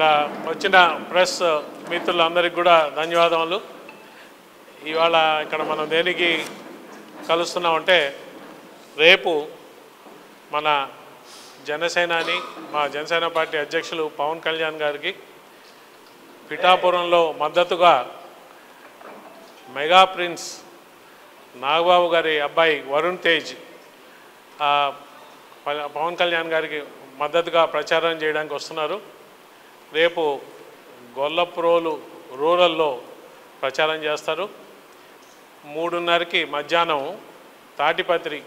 ఇక్కడ వచ్చిన ప్రెస్ మిత్రులందరికీ కూడా ధన్యవాదములు. ఇవాళ ఇక్కడ మనం దేనికి కలుస్తున్నామంటే రేపు మన జనసేనాని మా జనసేన పార్టీ అధ్యక్షులు పవన్ కళ్యాణ్ గారికి పిఠాపురంలో మద్దతుగా మెగా ప్రిన్స్ నాగబాబు గారి అబ్బాయి వరుణ్ తేజ్ పవన్ కళ్యాణ్ గారికి మద్దతుగా ప్రచారం చేయడానికి వస్తున్నారు. రేపు గొల్లప్రోలు రూరల్లో ప్రచారం చేస్తారు. 3:30కి మధ్యాహ్నం తాటిపత్రి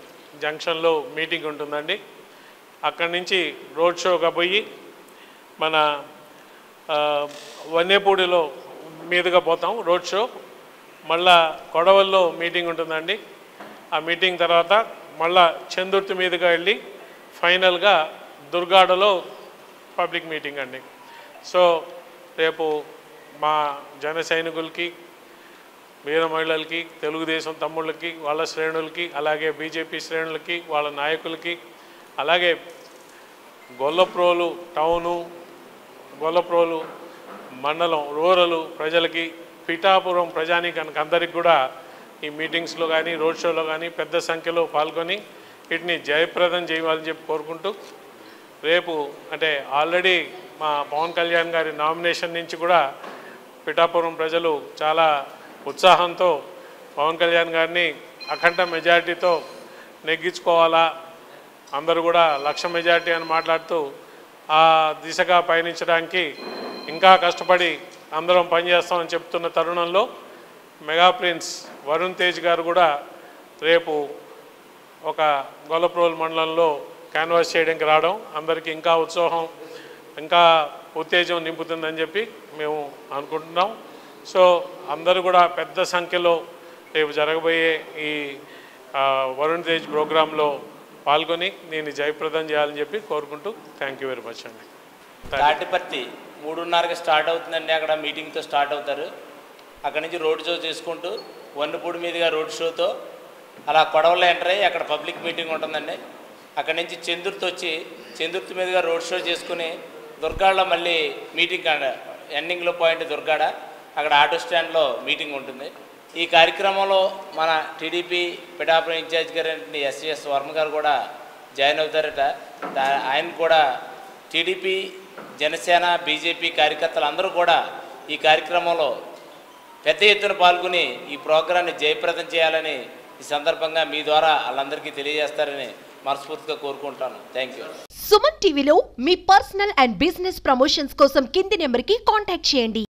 జంక్షన్లో మీటింగ్ ఉంటుందండి. అక్కడి నుంచి రోడ్ షోగా పోయి మన వన్నేపూడిలో మీదుగా పోతాం రోడ్ షో. మళ్ళా కొడవల్లో మీటింగ్ ఉంటుందండి. ఆ మీటింగ్ తర్వాత మళ్ళా చందుర్తి మీదుగా వెళ్ళి ఫైనల్గా దుర్గాడలో పబ్లిక్ మీటింగ్ అండి. సో రేపు మా జన సైనికులకి, వీర మహిళలకి, తెలుగుదేశం తమ్ముళ్ళకి, వాళ్ళ శ్రేణులకి, అలాగే బీజేపీ శ్రేణులకి, వాళ్ళ నాయకులకి, అలాగే గొల్లప్రోలు టౌను, గొల్లప్రోలు మండలం రూరల్ ప్రజలకి, పిఠాపురం ప్రజానీకానికి అందరికి కూడా ఈ మీటింగ్స్లో కానీ రోడ్ షోలో కానీ పెద్ద సంఖ్యలో పాల్గొని వీటిని జయప్రదం చేయాలని చెప్పి కోరుకుంటూ, రేపు అంటే ఆల్రెడీ మా పవన్ కళ్యాణ్ గారి నామినేషన్ నుంచి కూడా పిఠాపురం ప్రజలు చాలా ఉత్సాహంతో పవన్ కళ్యాణ్ గారిని అఖండ మెజారిటీతో నెగ్గించుకోవాలా, అందరూ కూడా 1,00,000 మెజారిటీ అని మాట్లాడుతూ ఆ దిశగా పయనించడానికి ఇంకా కష్టపడి అందరం పనిచేస్తామని చెప్తున్న తరుణంలో మెగా ప్రిన్స్ వరుణ్ తేజ్ గారు కూడా రేపు ఒక గొల్లప్రోలు మండలంలో క్యాన్వాస్ చేయడానికి రావడం అందరికీ ఇంకా ఉత్సాహం, ఇంకా ఉత్తేజం నింపుతుందని చెప్పి మేము అనుకుంటున్నాం. సో అందరూ కూడా పెద్ద సంఖ్యలో రేపు జరగబోయే ఈ వరుణ్ తేజ్ ప్రోగ్రాంలో పాల్గొని నేను జయప్రదం చేయాలని చెప్పి కోరుకుంటూ థ్యాంక్ యూ వెరీ మచ్ అండి. తాటిపర్తి 3:30కి స్టార్ట్ అవుతుందండి. అక్కడ మీటింగ్తో స్టార్ట్ అవుతారు. అక్కడ నుంచి రోడ్ షో చేసుకుంటూ వన్నపూడి మీదుగా రోడ్ షోతో అలా కొడవలో ఎంటర్ అయ్యి అక్కడ పబ్లిక్ మీటింగ్ ఉంటుందండి. అక్కడి నుంచి చందుర్తి మీదుగా రోడ్ షో చేసుకుని దుర్గాడలో మళ్ళీ మీటింగ్ ఎండింగ్లో పాయింట్ దుర్గాడ, అక్కడ ఆటో స్టాండ్లో మీటింగ్ ఉంటుంది. ఈ కార్యక్రమంలో మన టీడీపీ పిఠాపురం ఇన్ఛార్జ్ గారు ఎస్ఎస్ వర్మ గారు కూడా జాయిన్ అవుతారట. ఆయన కూడా టీడీపీ, జనసేన, బీజేపీ కార్యకర్తలు అందరూ కూడా ఈ కార్యక్రమంలో పెద్ద ఎత్తున పాల్గొని ఈ ప్రోగ్రాన్ని జయప్రదం చేయాలని ఈ సందర్భంగా మీ ద్వారా వాళ్ళందరికీ తెలియజేస్తారని మనస్ఫూర్తిగా కోరుకుంటాను. Thank you. సుమన్ టీవీలో మీ పర్సనల్ అండ్ బిజినెస్ ప్రమోషన్స్ కోసం కింది నెంబర్కి కాంటాక్ట్ చేయండి.